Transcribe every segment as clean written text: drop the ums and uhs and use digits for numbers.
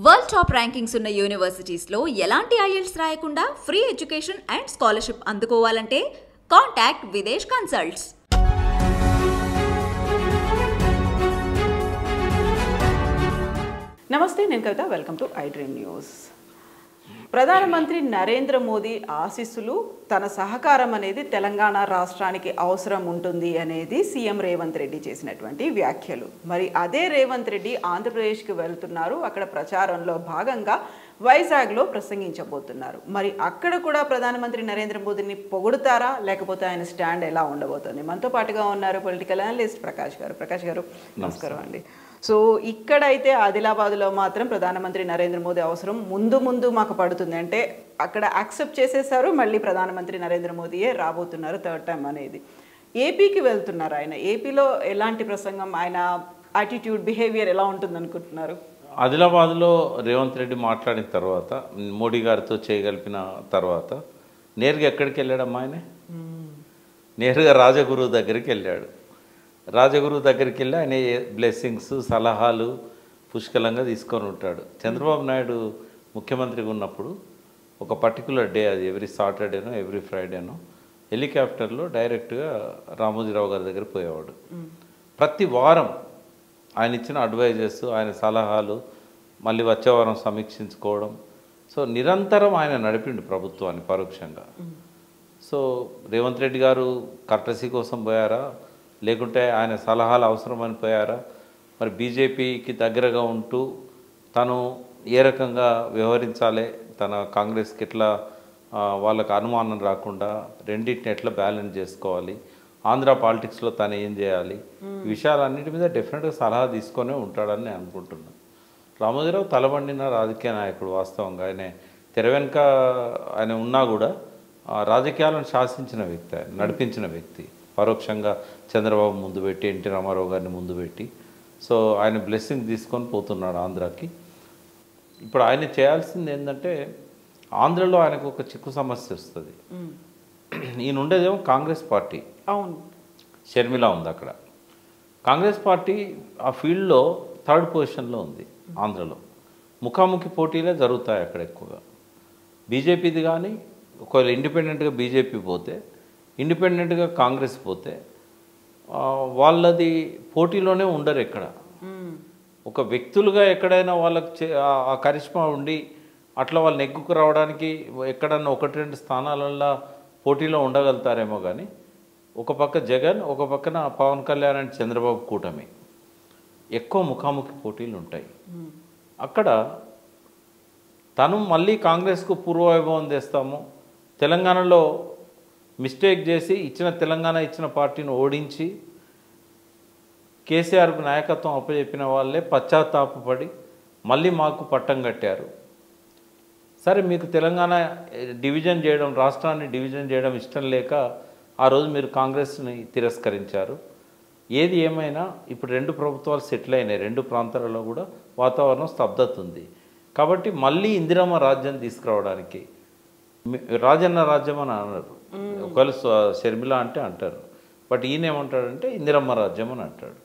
World top rankings ఉన్న యూనివర్సిటీస్లో ఎలాంటి IELTS రాయకుండా ఫ్రీ ఎడ్యుకేషన్ అండ్ స్కాలర్షిప్ అందుకోవాలంటే కాంటాక్ట్ విదేశ్ కన్సల్ట్స్. నమస్తే, నేను Kavitha. Welcome to I dream news. ప్రధానమంత్రి నరేంద్ర మోదీ ఆశీస్సులు, తన సహకారం అనేది తెలంగాణ రాష్ట్రానికి అవసరం ఉంటుంది అనేది సీఎం రేవంత్ రెడ్డి చేసినటువంటి వ్యాఖ్యలు. మరి అదే రేవంత్ రెడ్డి ఆంధ్రప్రదేశ్కి వెళ్తున్నారు. అక్కడ ప్రచారంలో భాగంగా వైజాగ్లో ప్రసంగించబోతున్నారు. మరి అక్కడ కూడా ప్రధానమంత్రి నరేంద్ర మోదీని పొగుడుతారా, లేకపోతే ఆయన స్టాండ్ ఎలా ఉండబోతుంది? మనతో పాటుగా ఉన్నారు పొలిటికల్ అనలిస్ట్ ప్రకాష్ గారు. ప్రకాష్ గారు, నమస్కారం అండి. సో ఇక్కడైతే ఆదిలాబాద్లో మాత్రం ప్రధానమంత్రి నరేంద్ర మోదీ అవసరం ముందు మాకు పడుతుంది అంటే అక్కడ యాక్సెప్ట్ చేసేసారు. మళ్ళీ ప్రధానమంత్రి నరేంద్ర మోదీయే రాబోతున్నారు థర్డ్ టైం అనేది. ఏపీకి వెళ్తున్నారు ఆయన. ఏపీలో ఎలాంటి ప్రసంగం, ఆయన యాటిట్యూడ్, బిహేవియర్ ఎలా ఉంటుంది అనుకుంటున్నారు? ఆదిలాబాద్లో రేవంత్ రెడ్డి మాట్లాడిన తర్వాత, మోడీ గారితో చేయగలిపిన తర్వాత నేరుగా ఎక్కడికి వెళ్ళాడమ్మా ఆయన? నేరుగా రాజగురువు దగ్గరికి వెళ్ళాడు. రాజగురువు దగ్గరికి వెళ్ళి ఆయన బ్లెస్సింగ్స్, సలహాలు పుష్కలంగా తీసుకొని ఉంటాడు. చంద్రబాబు నాయుడు ముఖ్యమంత్రిగా ఉన్నప్పుడు ఒక పర్టికులర్ డే, అది ఎవ్రీ సాటర్డేనో ఎవ్రీ ఫ్రైడేనో, హెలికాప్టర్లో డైరెక్ట్గా రామోజీరావు గారి దగ్గర పోయేవాడు. ప్రతి వారం ఆయన ఇచ్చిన అడ్వైజెస్, ఆయన సలహాలు మళ్ళీ వచ్చే వారం సమీక్షించుకోవడం. సో నిరంతరం ఆయన నడిపిండు ప్రభుత్వాన్ని పరోక్షంగా. సో రేవంత్ రెడ్డి గారు కర్టసీ కోసం పోయారా, లేకుంటే ఆయన సలహాలు అవసరమని పోయారా? మరి బీజేపీకి దగ్గరగా ఉంటూ తను ఏ రకంగా వ్యవహరించాలి, తన కాంగ్రెస్కి ఎట్లా వాళ్ళకు అనుమానం రాకుండా రెండింటిని ఎట్లా బ్యాలెన్స్ చేసుకోవాలి, ఆంధ్ర పాలిటిక్స్లో తను ఏం చేయాలి, ఈ విషయాలన్నిటి మీద డెఫినెట్గా సలహా తీసుకొనే ఉంటాడని నేను అనుకుంటున్నాను. రామోజీరావు తలబండిన రాజకీయ నాయకుడు. వాస్తవంగా ఆయన తెర వెనుక ఆయన ఉన్నా కూడా రాజకీయాలను శాసించిన వ్యక్తి, ఆయన నడిపించిన వ్యక్తి. పరోక్షంగా చంద్రబాబు ముందు పెట్టి, ఎన్టీ రామారావు గారిని ముందు పెట్టి, సో ఆయన బ్లెస్సింగ్ తీసుకొని పోతున్నాడు ఆంధ్రాకి. ఇప్పుడు ఆయన చేయాల్సింది ఏంటంటే, ఆంధ్రలో ఆయనకు ఒక చిక్కు సమస్య వస్తుంది. ఈయన ఉండేదేమో కాంగ్రెస్ పార్టీ. అవును, షర్మిల ఉంది అక్కడ. కాంగ్రెస్ పార్టీ ఆ ఫీల్డ్లో థర్డ్ పొజిషన్లో ఉంది ఆంధ్రలో. ముఖాముఖి పోటీలే జరుగుతాయి అక్కడ ఎక్కువగా. బీజేపీది కానీ, ఒకవేళ ఇండిపెండెంట్గా బీజేపీ పోతే, ఇండిపెండెంట్గా కాంగ్రెస్ పోతే వాళ్ళది పోటీలోనే ఉండరు ఎక్కడ. ఒక వ్యక్తులుగా ఎక్కడైనా వాళ్ళకి ఆ కరిష్మా ఉండి అట్లా వాళ్ళు నెగ్గుకు రావడానికి ఎక్కడన్నా ఒకటి రెండు స్థానాలలో పోటీలో ఉండగలుగుతారేమో. కానీ ఒక పక్క జగన్, ఒక పక్కన పవన్ కళ్యాణ్ అండ్ చంద్రబాబు కూటమి ఎక్కువ ముఖాముఖి పోటీలు ఉంటాయి. అక్కడ తను మళ్ళీ కాంగ్రెస్కు పూర్వవైభవం తెస్తాము, తెలంగాణలో మిస్టేక్ చేసి తెలంగాణ ఇచ్చిన పార్టీని ఓడించి కేసీఆర్కు నాయకత్వం అప్పచెప్పిన వాళ్ళే పశ్చాత్తాపడి మళ్ళీ మాకు పట్టం కట్టారు. సరే, మీకు తెలంగాణ డివిజన్ చేయడం, రాష్ట్రాన్ని డివిజన్ చేయడం ఇష్టం లేక ఆ రోజు మీరు కాంగ్రెస్ని తిరస్కరించారు. ఏది ఏమైనా ఇప్పుడు రెండు ప్రభుత్వాలు సెటిల్ అయినాయి. రెండు ప్రాంతాలలో కూడా వాతావరణం స్తబ్దత ఉంది. కాబట్టి మళ్ళీ ఇందిరమ్మ రాజ్యం తీసుకురావడానికి, రాజన్న రాజ్యం అని అన్నారు. ఒకవేళ షర్మిల అంటే అంటారు, బట్ ఈయన ఏమంటాడంటే ఇందిరమ్మ రాజ్యం అని అంటాడు.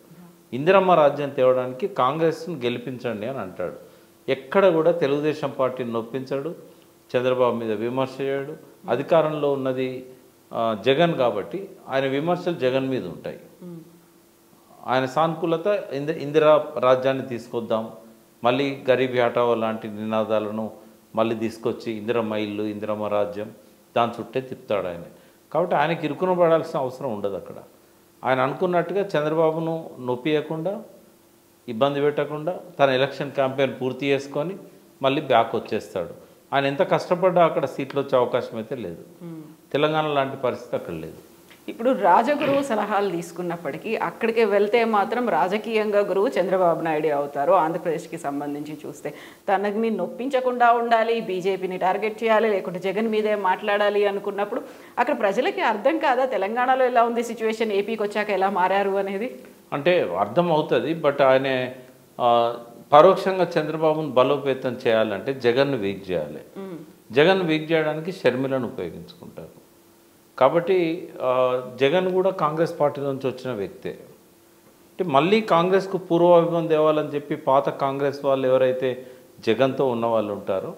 ఇందిరమ్మ రాజ్యం తేవడానికి కాంగ్రెస్ను గెలిపించండి అని అంటాడు. ఎక్కడ కూడా తెలుగుదేశం పార్టీని నొప్పించాడు, చంద్రబాబు మీద విమర్శ చేయడు. అధికారంలో ఉన్నది జగన్ కాబట్టి ఆయన విమర్శలు జగన్ మీద ఉంటాయి. ఆయన సానుకూలత ఇందిరా రాజ్యాన్ని తీసుకొద్దాం, మళ్ళీ గరీబీ హఠావో లాంటి నినాదాలను మళ్ళీ తీసుకొచ్చి ఇందిరమ్మ ఇల్లు, ఇందిరమ్మ రాజ్యం, దాని చుట్టే తిప్పుతాడు ఆయన. కాబట్టి ఆయనకి ఇరుకున పడాల్సిన అవసరం ఉండదు అక్కడ. ఆయన అనుకున్నట్టుగా చంద్రబాబును నొప్పియకుండా, ఇబ్బంది పెట్టకుండా తన ఎలక్షన్ క్యాంపెయిన్ పూర్తి చేసుకొని మళ్ళీ బ్యాక్ వచ్చేస్తాడు. ఆయన ఎంత కష్టపడ్డా అక్కడ సీట్లు వచ్చే అవకాశం అయితే లేదు. తెలంగాణ లాంటి పరిస్థితి అక్కడ లేదు. ఇప్పుడు రాజగురువు సలహాలు తీసుకున్నప్పటికీ అక్కడికి వెళ్తే మాత్రం రాజకీయంగా గురువు చంద్రబాబు నాయుడు అవుతారు. ఆంధ్రప్రదేశ్కి సంబంధించి చూస్తే తనని నొప్పించకుండా ఉండాలి, బీజేపీని టార్గెట్ చేయాలి, లేకుంటే జగన్ మీదే మాట్లాడాలి అనుకున్నప్పుడు అక్కడ ప్రజలకి అర్థం కాదా తెలంగాణలో ఎలా ఉంది సిచ్యువేషన్, ఏపీకి వచ్చాక ఎలా మారారు అనేది? అంటే అర్థం అవుతుంది, బట్ ఆయన పరోక్షంగా చంద్రబాబును బలోపేతం చేయాలంటే జగన్ను వీక్ చేయాలి. జగన్ వీక్ చేయడానికి షర్మిలను ఉపయోగించుకుంటారు. కాబట్టి జగన్ కూడా కాంగ్రెస్ పార్టీ నుంచి వచ్చిన వ్యక్తే. అంటే మళ్ళీ కాంగ్రెస్కు పూర్వవైభవం తేవాలని చెప్పి పాత కాంగ్రెస్ వాళ్ళు ఎవరైతే జగన్తో ఉన్న వాళ్ళు ఉంటారో,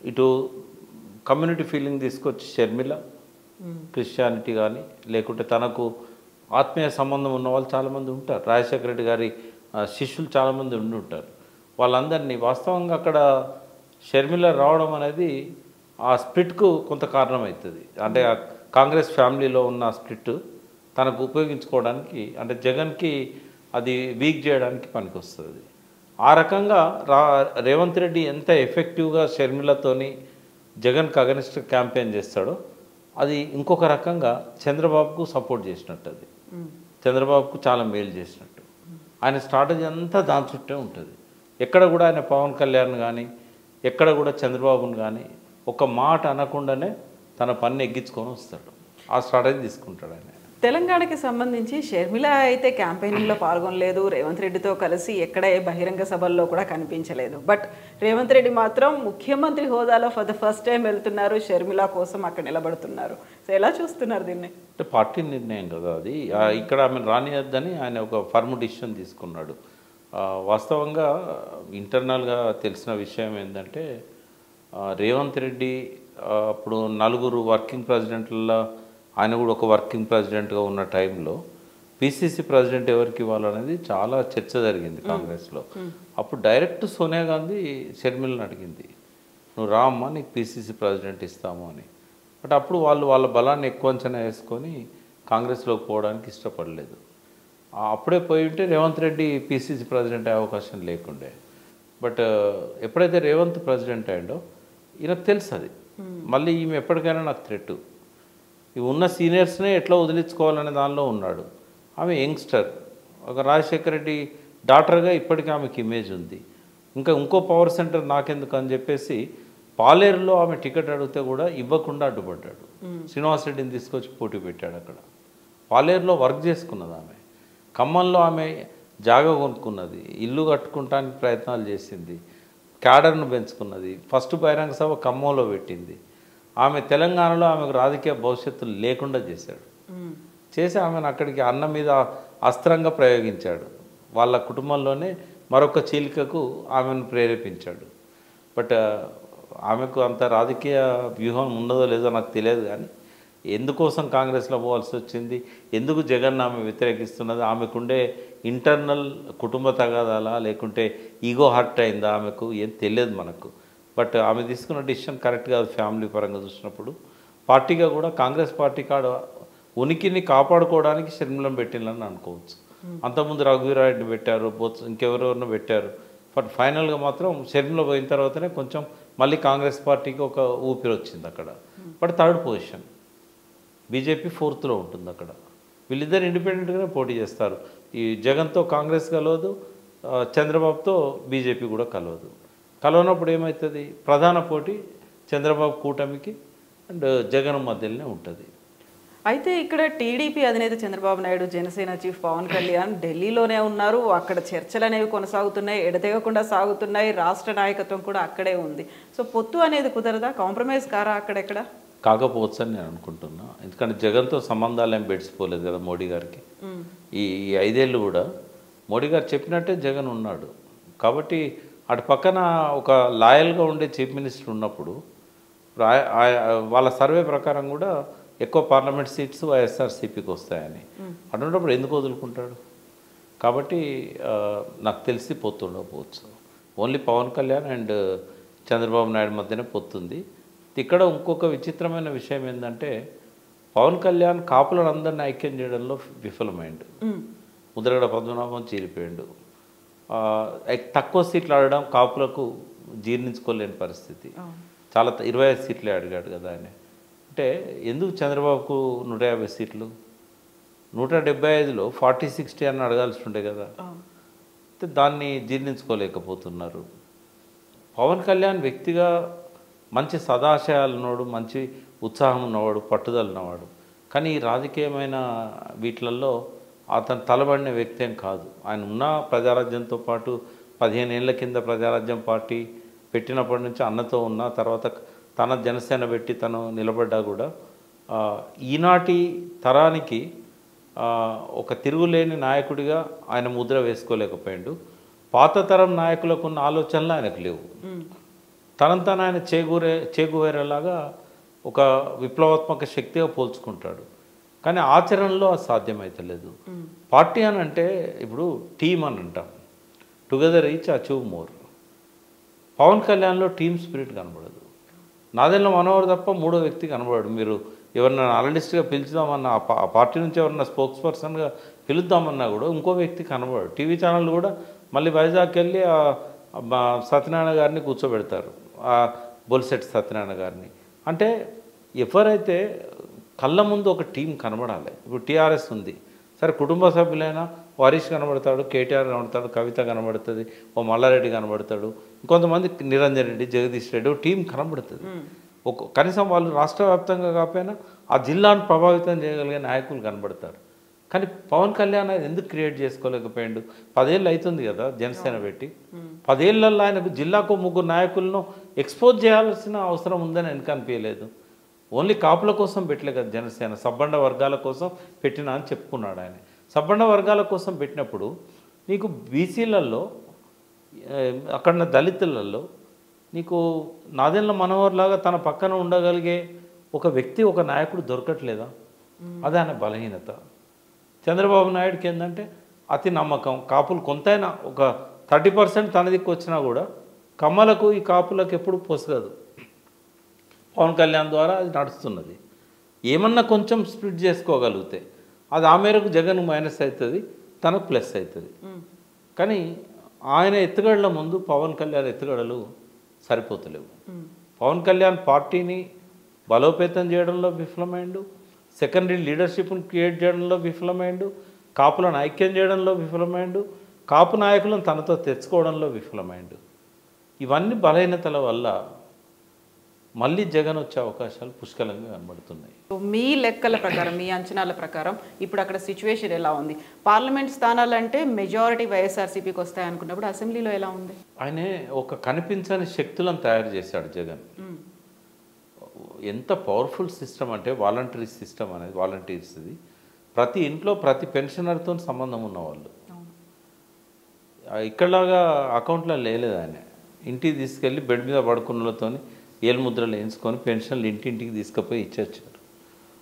ఇటు కమ్యూనిటీ ఫీలింగ్ తీసుకొచ్చి షర్మిల క్రిస్టియానిటీ కానీ లేకుంటే తనకు ఆత్మీయ సంబంధం ఉన్న వాళ్ళు చాలామంది ఉంటారు. రాజశేఖర రెడ్డి గారి శిష్యులు చాలామంది ఉండి ఉంటారు. వాళ్ళందరినీ వాస్తవంగా అక్కడ షర్మిల రావడం అనేది ఆ స్ప్లిట్కు కొంత కారణమవుతుంది. అంటే ఆ కాంగ్రెస్ ఫ్యామిలీలో ఉన్న స్ప్లిట్ తనకు ఉపయోగించుకోవడానికి, అంటే జగన్కి అది వీక్ చేయడానికి పనికొస్తుంది. ఆ రకంగా రేవంత్ రెడ్డి ఎంత ఎఫెక్టివ్గా షర్మిలతోని జగన్కి అగనిస్ట్ క్యాంపెయిన్ చేస్తాడో అది ఇంకొక రకంగా చంద్రబాబుకు సపోర్ట్ చేసినట్టు, అది చంద్రబాబుకు చాలా మేలు చేసినట్టు. ఆయన స్ట్రాటజీ అంతా దాని చుట్టే ఉంటుంది. ఎక్కడ కూడా ఆయన పవన్ కళ్యాణ్ కానీ ఎక్కడ కూడా చంద్రబాబును కానీ ఒక మాట అనకుండానే తన పని ఎగ్గించుకొని వస్తాడు. ఆ స్ట్రాటజీ తీసుకుంటాడు ఆయన. తెలంగాణకి సంబంధించి షర్మిల అయితే క్యాంపెయినింగ్లో పాల్గొనలేదు, రేవంత్ రెడ్డితో కలిసి ఎక్కడ ఏ బహిరంగ సభల్లో కూడా కనిపించలేదు. బట్ రేవంత్ రెడ్డి మాత్రం ముఖ్యమంత్రి హోదాలో ఫర్ ద ఫస్ట్ టైం వెళ్తున్నారు, షర్మిల కోసం అక్కడ నిలబడుతున్నారు. సో ఎలా చూస్తున్నారు దీన్ని? అంటే పార్టీ నిర్ణయం కదా అది. ఇక్కడ ఆమె రానియద్దని ఆయన ఒక ఫర్మ్ డిసిషన్ తీసుకున్నాడు. వాస్తవంగా ఇంటర్నల్గా తెలిసిన విషయం ఏంటంటే రేవంత్ రెడ్డి అప్పుడు 4 వర్కింగ్ ప్రెసిడెంట్లలో ఆయన కూడా ఒక వర్కింగ్ ప్రెసిడెంట్గా ఉన్న టైంలో పిసిసి ప్రెసిడెంట్ ఎవరికి ఇవ్వాలనేది చాలా చర్చ జరిగింది కాంగ్రెస్లో. అప్పుడు డైరెక్ట్ సోనియా గాంధీ షర్మిలను అడిగింది, నువ్వు రామ్మా నీకు పిసిసి ప్రెసిడెంట్ ఇస్తాము అని. బట్ అప్పుడు వాళ్ళ బలాన్ని ఎక్కువ అంచనా వేసుకొని కాంగ్రెస్లోకి పోవడానికి ఇష్టపడలేదు. అప్పుడే పోయి ఉంటే రేవంత్ రెడ్డి పిసిసి ప్రెసిడెంట్ అయ్యే అవకాశం లేకుండే. బట్ ఎప్పుడైతే రేవంత్ ప్రెసిడెంట్ అయ్యాడో ఈయనకు తెలుసు అది మళ్ళీ ఈమె ఎప్పటికైనా నాకు థ్రెట్, ఈ ఉన్న సీనియర్స్నే ఎట్లా వదిలించుకోవాలనే దానిలో ఉన్నాడు. ఆమె యంగ్స్టర్, ఒక రాజశేఖర రెడ్డి డాక్టర్గా ఇప్పటికీ ఆమెకి ఇమేజ్ ఉంది. ఇంకో పవర్ సెంటర్ నాకెందుకు అని చెప్పేసి పాలేరులో ఆమె టికెట్ అడిగితే కూడా ఇవ్వకుండా అడ్డుపడ్డాడు. శ్రీనివాస్ రెడ్డిని తీసుకొచ్చి పోటీ పెట్టాడు. అక్కడ పాలేరులో వర్క్ చేసుకున్నది ఆమె. ఖమ్మంలో ఆమె జాగా కొనుక్కున్నది, ఇల్లు కట్టుకుంటానికి ప్రయత్నాలు చేసింది, క్యాడర్ను పెంచుకున్నది. ఫస్ట్ బహిరంగ సభ ఖమ్మంలో పెట్టింది. ఆమె తెలంగాణలో ఆమెకు రాజకీయ భవిష్యత్తు లేకుండా చేసి ఆమెను అక్కడికి అన్న మీద అస్త్రంగా ప్రయోగించాడు. వాళ్ళ కుటుంబంలోనే మరొక చీలికకు ఆమెను ప్రేరేపించాడు. బట్ ఆమెకు అంత రాజకీయ వ్యూహం ఉన్నదో లేదో నాకు తెలియదు, కానీ ఎందుకోసం కాంగ్రెస్లో పోవాల్సి వచ్చింది, ఎందుకు జగన్ ఆమె వ్యతిరేకిస్తున్నది, ఆమెకుండే ఇంటర్నల్ కుటుంబ తగాదాలా లేకుంటే ఈగో హర్ట్ అయిందా ఆమెకు ఏం తెలియదు మనకు. బట్ ఆమె తీసుకున్న డిసిషన్ కరెక్ట్ కాదు. ఫ్యామిలీ పరంగా చూసినప్పుడు పార్టీగా కూడా కాంగ్రెస్ పార్టీ కాడ ఉనికిని కాపాడుకోవడానికి షర్మిలను పెట్టిందని అనుకోవచ్చు. అంతకుముందు రఘువీరారెడ్డిని పెట్టారు, ఇంకెవరెవరినో పెట్టారు. బట్ ఫైనల్గా మాత్రం షర్మిల పోయిన తర్వాతనే కొంచెం మళ్ళీ కాంగ్రెస్ పార్టీకి ఒక ఊపిరి వచ్చింది అక్కడ. But third position BJP 4th ఉంటుంది అక్కడ. వీళ్ళిద్దరు ఇండిపెండెంట్గానే పోటీ చేస్తారు. ఈ జగన్తో కాంగ్రెస్ కలవదు, చంద్రబాబుతో బీజేపీ కూడా కలవనప్పుడు ఏమవుతుంది, ప్రధాన పోటీ చంద్రబాబు కూటమికి అండ్ జగన్ మధ్యలోనే ఉంటుంది. అయితే ఇక్కడ టీడీపీ అధినేత చంద్రబాబు నాయుడు, జనసేన చీఫ్ పవన్ కళ్యాణ్ ఢిల్లీలోనే ఉన్నారు. అక్కడ చర్చలు అనేవి కొనసాగుతున్నాయి, ఎడతెగకుండా సాగుతున్నాయి. రాష్ట్ర నాయకత్వం కూడా అక్కడే ఉంది. సో పొత్తు అనేది కుదరదా, కాంప్రమైజ్ కారా అక్కడెక్కడ? కాకపోవచ్చు అని నేను అనుకుంటున్నా. ఎందుకంటే జగన్తో సంబంధాలు ఏం బెడిసిపోలేదు కదా మోడీ గారికి. ఈ 5 ఏళ్ళు కూడా మోడీ గారు చెప్పినట్టే జగన్ ఉన్నాడు. కాబట్టి అటు పక్కన ఒక లాయల్గా ఉండే చీఫ్ మినిస్టర్ ఉన్నప్పుడు వాళ్ళ సర్వే ప్రకారం కూడా ఎక్కువ పార్లమెంట్ సీట్స్ వైఎస్ఆర్సీపీకి వస్తాయని. అటువంటిప్పుడు ఎందుకు వదులుకుంటాడు? కాబట్టి నాకు తెలిసి పొత్తు ఉండకపోవచ్చు. ఓన్లీ పవన్ కళ్యాణ్ అండ్ చంద్రబాబు నాయుడు మధ్యనే పొత్తుంది. ఇక్కడ ఇంకొక విచిత్రమైన విషయం ఏంటంటే పవన్ కళ్యాణ్ కాపులను అందరినీ ఐక్యం చేయడంలో విఫలమైండు. ముద్రగడ పద్మనాభం చీలిపోయిండు. తక్కువ సీట్లు ఆడడం కాపులకు జీర్ణించుకోలేని పరిస్థితి. చాలా 25 సీట్లే అడిగాడు కదా ఆయన. అంటే ఎందుకు చంద్రబాబుకు 150 సీట్లు, 175లో 40-60 అని అడగాల్సి ఉండే కదా. దాన్ని జీర్ణించుకోలేకపోతున్నారు. పవన్ కళ్యాణ్ వ్యక్తిగా మంచి సదాశయాలు ఉన్నవాడు, మంచి ఉత్సాహం ఉన్నవాడు, పట్టుదల ఉన్నవాడు. కానీ ఈ రాజకీయమైన వీటిలలో అతను తలబడిన వ్యక్తి ఏం కాదు. ఆయన ఉన్న ప్రజారాజ్యంతో పాటు 15 ఏళ్ల కింద ప్రజారాజ్యం పార్టీ పెట్టినప్పటి నుంచి అన్నతో ఉన్న తర్వాత తన జనసేన పెట్టి తను నిలబడ్డా కూడా ఈనాటి తరానికి ఒక తిరుగులేని నాయకుడిగా ఆయన ముద్ర వేసుకోలేకపోయాడు. పాత తరం నాయకులకు ఉన్న ఆలోచనలు ఆయనకు లేవు. తనంతన ఆయన చేగువేరేలాగా ఒక విప్లవాత్మక శక్తిగా పోల్చుకుంటాడు. కానీ ఆచరణలో అది సాధ్యమైతలేదు. పార్టీ అని అంటే ఇప్పుడు టీమ్ అని అంటాం, together each achieve more. Pawan కళ్యాణ్లో టీమ్ స్పిరిట్ కనబడదు. నాదెండ్ల మనోహర్ తప్ప మూడో వ్యక్తి కనబడాడు. మీరు ఎవరన్నా అనలిస్ట్గా పిలుచుదామన్నా, ఆ పార్టీ నుంచి ఎవరన్నా స్పోక్స్ పర్సన్గా పిలుద్దామన్నా కూడా ఇంకో వ్యక్తి కనబడాడు. టీవీ ఛానల్ కూడా మళ్ళీ వైజాగ్కి వెళ్ళి సత్యనారాయణ గారిని కూర్చోబెడతారు, బొలిశెట్టి సత్యనారాయణ గారిని. అంటే ఎవరైతే కళ్ళ ముందు ఒక టీం కనబడాలి. ఇప్పుడు టీఆర్ఎస్ ఉంది, సరే కుటుంబ సభ్యులైనా హరీష్ కనబడతాడు, కేటీఆర్ కనబడతాడు, కవిత కనబడుతుంది, ఓ మల్లారెడ్డి కనబడతాడు, ఇంకొంతమంది నిరంజన్ రెడ్డి, జగదీష్ రెడ్డి, ఒక టీం కనబడుతుంది. కనీసం వాళ్ళు రాష్ట్ర వ్యాప్తంగా కాకపోయినా ఆ జిల్లాను ప్రభావితం చేయగలిగే నాయకులు కనబడతారు. కానీ పవన్ కళ్యాణ్ అది ఎందుకు క్రియేట్ చేసుకోలేకపోయాడు? 10 ఏళ్ళు అవుతుంది కదా జనసేన పెట్టి. 10 ఏళ్ళల్లో ఆయనకు జిల్లాకు 3 నాయకులను ఎక్స్పోజ్ చేయాల్సిన అవసరం ఉందని ఆయనకు అనిపించలేదు. ఓన్లీ కాపుల కోసం పెట్టలే కదా జనసేన, సబ్బండ వర్గాల కోసం పెట్టినా అని చెప్పుకున్నాడు ఆయన. సబ్బండ వర్గాల కోసం పెట్టినప్పుడు నీకు బీసీలలో, అక్కడ దళితులలో నీకు నాదెండ్ల మనోహర్ లాగా తన పక్కన ఉండగలిగే ఒక వ్యక్తి, ఒక నాయకుడు దొరకట్లేదా? అదే ఆయన బలహీనత. చంద్రబాబు నాయుడుకి ఏంటంటే అతి నమ్మకం. కాపులు కొంతైనా ఒక 30% తన దిక్కు వచ్చినా కూడా కమ్మలకు ఈ కాపులకు ఎప్పుడు పొసగదు. పవన్ కళ్యాణ్ ద్వారా అది నడుస్తున్నది. ఏమన్నా కొంచెం స్ప్లిట్ చేసుకోగలిగితే అది ఆ మేరకు జగన్ మైనస్ అవుతుంది, తనకు ప్లస్ అవుతుంది. కానీ ఆయన ఎత్తుగడల ముందు పవన్ కళ్యాణ్ ఎత్తుగడలు సరిపోతలేవు. పవన్ కళ్యాణ్ పార్టీని బలోపేతం చేయడంలో విఫలమైండు, సెకండరీ లీడర్షిప్ను క్రియేట్ చేయడంలో విఫలమైండు, కాపులను ఐక్యం చేయడంలో విఫలమైండు, కాపు నాయకులను తనతో తెచ్చుకోవడంలో విఫలమైండు. ఇవన్నీ బలహీనతల వల్ల మళ్ళీ జగన్ వచ్చే అవకాశాలు పుష్కలంగా కనబడుతున్నాయి. మీ లెక్కల ప్రకారం, మీ అంచనాల ప్రకారం ఇప్పుడు అక్కడ సిచ్యువేషన్ ఎలా ఉంది? పార్లమెంట్ స్థానాలు అంటే మెజారిటీ వైఎస్ఆర్సీపీకి వస్తాయి అనుకున్నప్పుడు అసెంబ్లీలో ఎలా ఉంది? ఆయన ఒక కనిపించని శక్తులను తయారు చేశాడు జగన్. ఎంత పవర్ఫుల్ సిస్టమ్ అంటే వాలంటరీ సిస్టమ్ అనేది, వాలంటీర్స్ది. ప్రతి ఇంట్లో ప్రతి పెన్షనర్తో సంబంధం ఉన్నవాళ్ళు. ఇక్కడలాగా అకౌంట్లో లేదు. ఆయన ఇంటికి తీసుకెళ్ళి బెడ్ మీద పడుకున్నలతో ఏలుముద్రలు వేయించుకొని పెన్షన్లు ఇంటింటికి తీసుకుపోయి ఇచ్చేచ్చారు.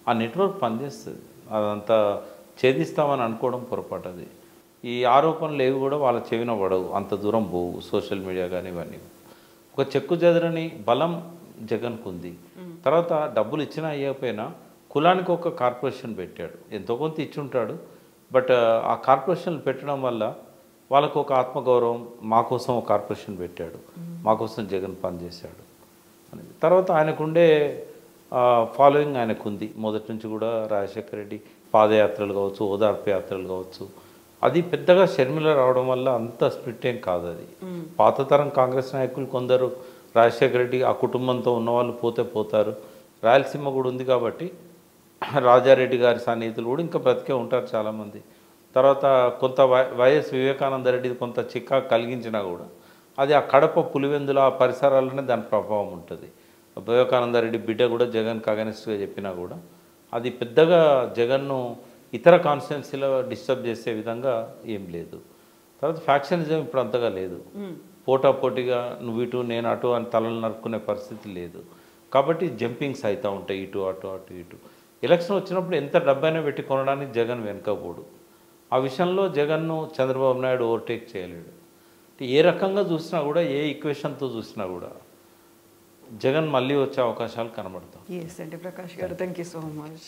ఆ నెట్వర్క్ పనిచేస్తుంది. అదంతా ఛేదిస్తామని అనుకోవడం పొరపాటు. అది ఈ ఆరోపణలు ఏవి కూడా వాళ్ళ చెవిన పడవు, అంత దూరం పోవు. సోషల్ మీడియా కానీ ఇవన్నీ ఒక చెక్కు చెదరని బలం జగన్కు ఉంది. తర్వాత డబ్బులు ఇచ్చినా అయ్యకపోయినా కులానికి ఒక కార్పొరేషన్ పెట్టాడు. ఎంతో కొంత ఇచ్చుంటాడు, బట్ ఆ కార్పొరేషన్లు పెట్టడం వల్ల వాళ్ళకు ఒక ఆత్మగౌరవం. మా కోసం ఒక కార్పొరేషన్ పెట్టాడు, మా కోసం జగన్ పనిచేశాడు అనేది. తర్వాత ఆయనకుండే ఫాలోయింగ్ ఆయనకు ఉంది మొదటి నుంచి కూడా. రాజశేఖర రెడ్డి పాదయాత్రలు కావచ్చు, ఓదార్పు యాత్రలు కావచ్చు, అది పెద్దగా షర్మిల రావడం వల్ల అంత స్ప్లిట్ ఏం కాదు. అది పాతతరం కాంగ్రెస్ నాయకులు కొందరు, రాజశేఖర రెడ్డి ఆ కుటుంబంతో ఉన్నవాళ్ళు పోతే పోతారు. రాయలసీమ కూడా ఉంది కాబట్టి రాజారెడ్డి గారి సన్నిహితులు కూడా ఇంకా బ్రతికే ఉంటారు చాలామంది. తర్వాత కొంత వైఎస్ వివేకానంద రెడ్డి కొంత చిక్కా కలిగించినా కూడా అది ఆ కడప పులివెందుల ఆ పరిసరాలనే దాని ప్రభావం ఉంటుంది. వివేకానంద రెడ్డి బిడ్డ కూడా జగన్కి అగెనిస్ట్గా చెప్పినా కూడా అది పెద్దగా జగన్ను ఇతర కాన్స్టిట్యున్సీలో డిస్టర్బ్ చేసే విధంగా ఏం లేదు. తర్వాత ఫ్యాక్షనిజం ఇప్పుడు అంతగా లేదు. పోటాపోటీగా నువ్వు ఇటు నేను అటు అని తలలు నరుక్కునే పరిస్థితి లేదు. కాబట్టి జంపింగ్స్ అవుతూ ఉంటాయి, ఇటు అటు అటు ఇటు. ఎలక్షన్ వచ్చినప్పుడు ఎంత డబ్బైనా పెట్టి కొనడానికి జగన్ వెనుకపోడు. ఆ విషయంలో జగన్ను చంద్రబాబు నాయుడు ఓవర్టేక్ చేయలేడు. ఏ రకంగా చూసినా కూడా, ఏ ఈక్వేషన్తో చూసినా కూడా జగన్ మళ్ళీ వచ్చే అవకాశాలు కనబడతాయి. ఎస్ అండి ప్రకాష్ గారు, థ్యాంక్ యూ సో మచ్.